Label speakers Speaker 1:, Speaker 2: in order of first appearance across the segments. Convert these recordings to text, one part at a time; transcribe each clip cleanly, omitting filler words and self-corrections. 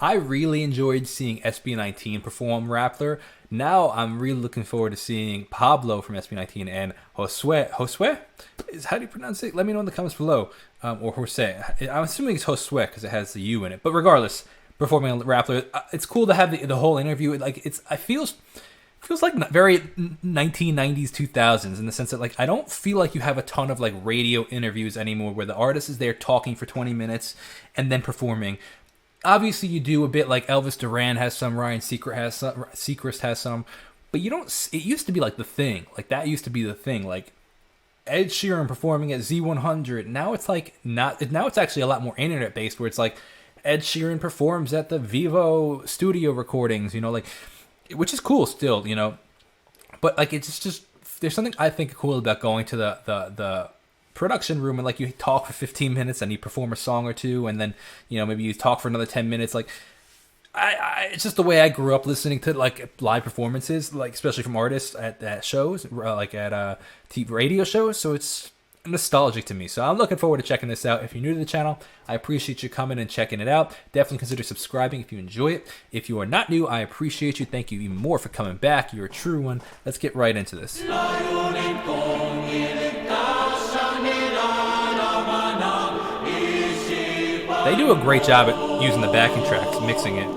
Speaker 1: I really enjoyed seeing SB19 perform Rappler. Now I'm really looking forward to seeing Pablo from SB19 and Josue. Josue? How do you pronounce it? Let me know in the comments below. Or Jose. I'm assuming it's Josue because it has the U in it. But regardless, performing on Rappler, it's cool to have the whole interview. Like it feels like very 1990s 2000s in the sense that like I don't feel like you have a ton of like radio interviews anymore where the artist is there talking for 20 minutes and then performing. Obviously you do a bit like Elvis Duran has some, Ryan Seacrest has some, but you don't. It used to be like the thing, like that used to be the thing, like Ed Sheeran performing at Z100. Now it's like not. Now it's actually a lot more internet based where it's like Ed Sheeran performs at the Vivo studio recordings, you know, like. Which is cool still, you know, but like it's just there's something I think cool about going to the production room and like you talk for 15 minutes and you perform a song or two and then, you know, maybe you talk for another 10 minutes. Like it's just the way I grew up listening to like live performances, like especially from artists at shows, like at TV radio shows. So it's nostalgic to me. So I'm looking forward to checking this out. If you're new to the channel, I appreciate you coming and checking it out. Definitely consider subscribing if you enjoy it. If you are not new, I appreciate you. Thank you even more for coming back. You're a true one. Let's get right into this. They do a great job at using the backing tracks, mixing it.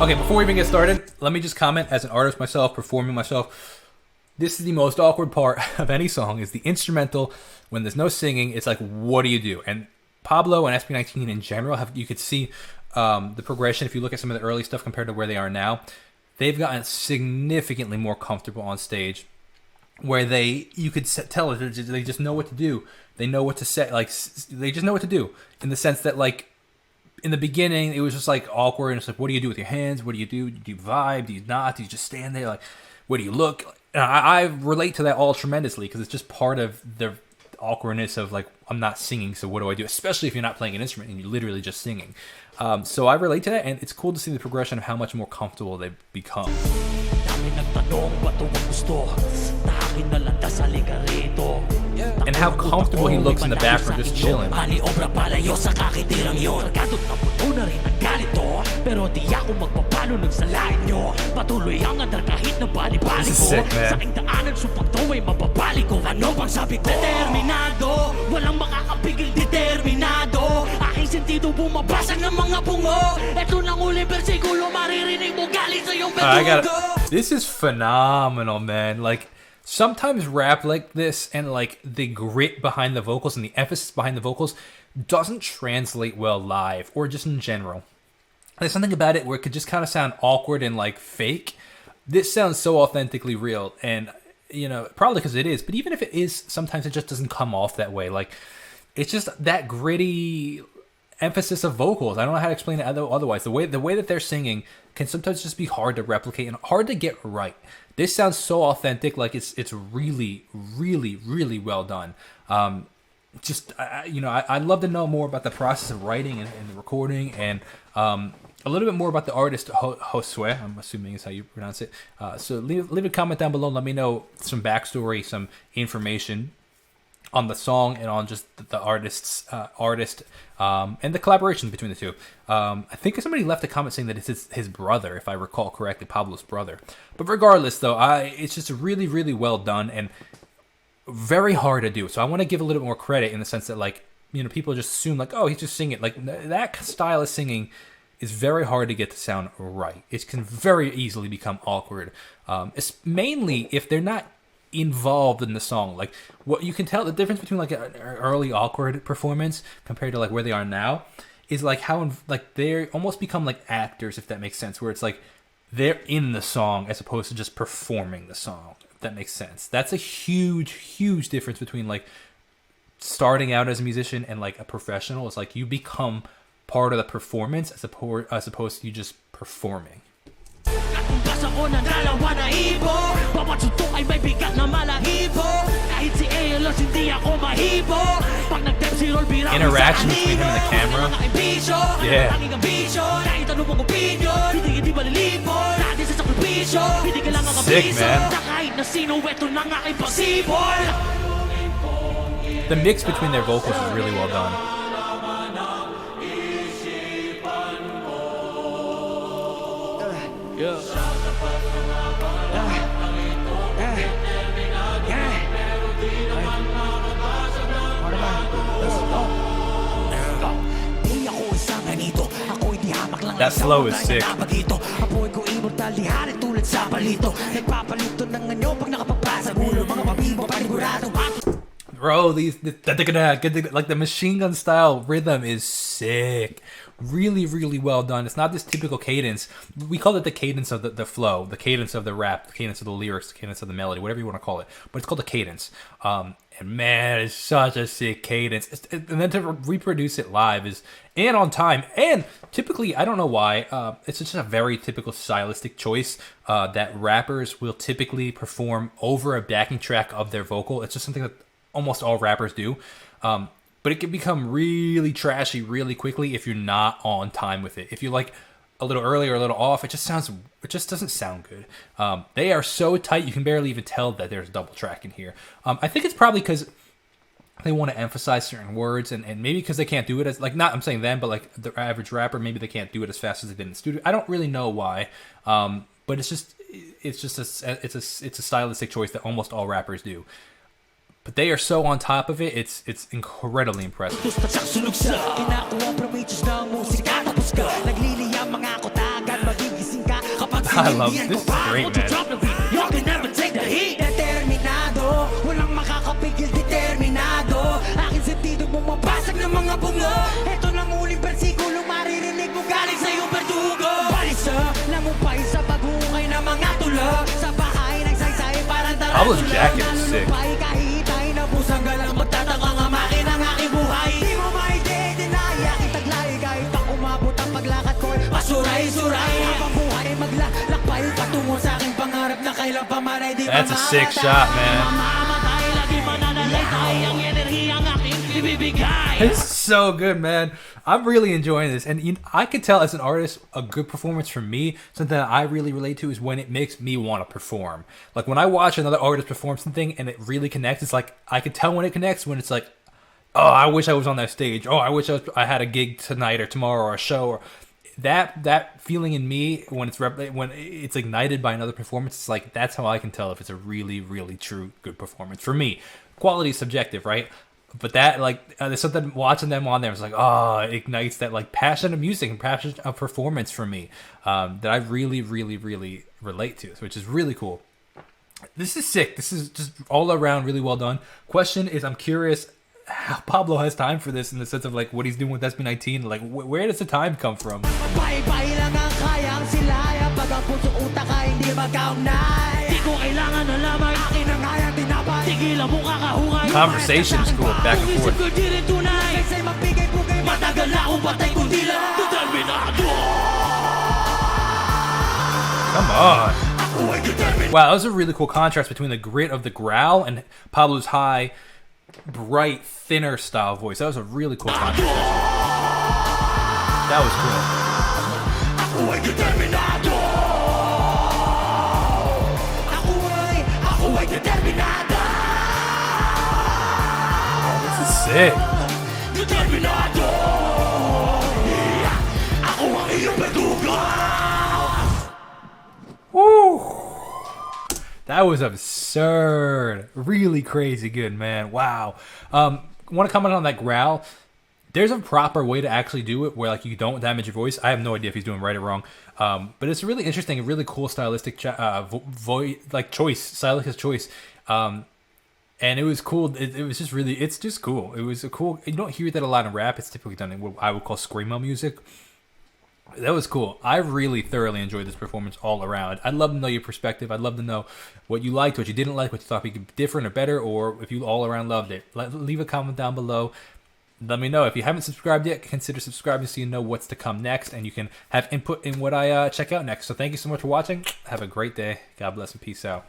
Speaker 1: Okay, before we even get started, let me just comment as an artist myself, performing myself. This is the most awkward part of any song, is the instrumental. When there's no singing, it's like, what do you do? And Pablo and SB19 in general, you could see the progression. If you look at some of the early stuff compared to where they are now, they've gotten significantly more comfortable on stage, where you could tell they just know what to do. They know what to say, like they just know what to do in the sense that like, in the beginning, it was just like awkward, and it's like, what do you do with your hands? What do you do? Do you vibe? Do you not? Do you just stand there? Like, where do you look? And I relate to that all tremendously because it's just part of the awkwardness of like, I'm not singing, so what do I do? Especially if you're not playing an instrument and you're literally just singing. So I relate to that, and it's cool to see the progression of how much more comfortable they've become. And how comfortable he looks in the background, just chilling. This is sick, man. This is phenomenal, man. Like, sometimes rap like this and like the grit behind the vocals and the emphasis behind the vocals doesn't translate well live or just in general. There's something about it where it could just kind of sound awkward and like fake. This sounds so authentically real, and you know, probably because it is, but even if it is, sometimes it just doesn't come off that way. Like, it's just that gritty emphasis of vocals. I don't know how to explain it otherwise. The way that they're singing can sometimes just be hard to replicate and hard to get right. This sounds so authentic, like it's really, really, really well done. You know, I'd love to know more about the process of writing and the recording, and a little bit more about the artist Josue, I'm assuming is how you pronounce it. So leave a comment down below. Let me know some backstory, some information on the song and on just the artist and the collaboration between the two. I think somebody left a comment saying that it's his brother, if I recall correctly, Pablo's brother. But regardless, though, it's just really, really well done and very hard to do. So I want to give a little bit more credit in the sense that, like, you know, people just assume like, oh, he's just singing. Like, that style of singing is very hard to get to sound right. It can very easily become awkward. It's mainly if they're not involved in the song. Like, what you can tell the difference between like an early awkward performance compared to like where they are now is like how like they almost become like actors, if that makes sense, where it's like they're in the song as opposed to just performing the song, if that makes sense. That's a huge difference between like starting out as a musician and like a professional. It's like you become part of the performance as opposed to you just performing. Interaction between him and the camera. Yeah. Sick, man. The mix between their vocals is really well done. That flow is sick. Bro, like the machine gun style rhythm is sick. Really, really well done. It's not this typical cadence. We call it the cadence of the flow, the cadence of the rap, the cadence of the lyrics, the cadence of the melody, whatever you want to call it. But it's called a cadence. And man, it's such a sick cadence. And then to reproduce it live and on time. And typically, I don't know why, it's just a very typical stylistic choice that rappers will typically perform over a backing track of their vocal. It's just something that almost all rappers do. But it can become really trashy really quickly if you're not on time with it. If you're like a little early or a little off, it just doesn't sound good. They are so tight you can barely even tell that there's double track in here. I think it's probably because they want to emphasize certain words and maybe because they can't do it as like, not I'm saying them, but like the average rapper, maybe they can't do it as fast as they did in the studio. I don't really know why. But it's a stylistic choice that almost all rappers do. But they are so on top of it, it's incredibly impressive. I love this. This is great, man. Determinado, walang makakapigil, determinado. Aking sentido bumabasag ng mga bungo. Ito lang uling bersikulo, maririnig mo galing sa iyong berdugo. Balisa, lamupay sa pagungay ng mga tulog. Sa bahay ng saysay, parang tarantula. Pablo's jacket is sick. That's a sick shot, man. It's so good, man. I'm really enjoying this, and I can tell as an artist, a good performance for me, something that I really relate to, is when it makes me want to perform. Like when I watch another artist perform something and it really connects. It's like I can tell when it connects, when it's like, oh, I wish I was on that stage. Oh, I wish I had a gig tonight or tomorrow or a show. Or that feeling in me when it's ignited by another performance. It's like that's how I can tell if it's a really, really true good performance for me. Quality is subjective, right? But that, like, there's something watching them on there. It's like, oh, it ignites that, like, passion of music and passion of performance for me that I really, really, really relate to, which is really cool. This is sick. This is just all around really well done. Question is, I'm curious how Pablo has time for this in the sense of, like, what he's doing with SB19. Like, where does the time come from? Conversations go back and forth. Come on. Wow, that was a really cool contrast between the grit of the growl and Pablo's high, bright, thinner style voice. That was a really cool contrast. That was cool. Sick. Woo. That was absurd. Really crazy good, man. Wow. Want to comment on that growl? There's a proper way to actually do it where like you don't damage your voice. I have no idea if he's doing right or wrong. But it's really interesting and really cool stylistic stylistic choice. And it was cool. It was just really, it's just cool. It was a cool, you don't hear that a lot in rap. It's typically done in what I would call screamo music. That was cool. I really thoroughly enjoyed this performance all around. I'd love to know your perspective. I'd love to know what you liked, what you didn't like, what you thought could be different or better, or if you all around loved it. Leave a comment down below. Let me know. If you haven't subscribed yet, consider subscribing so you know what's to come next, and you can have input in what I check out next. So thank you so much for watching. Have a great day. God bless and peace out.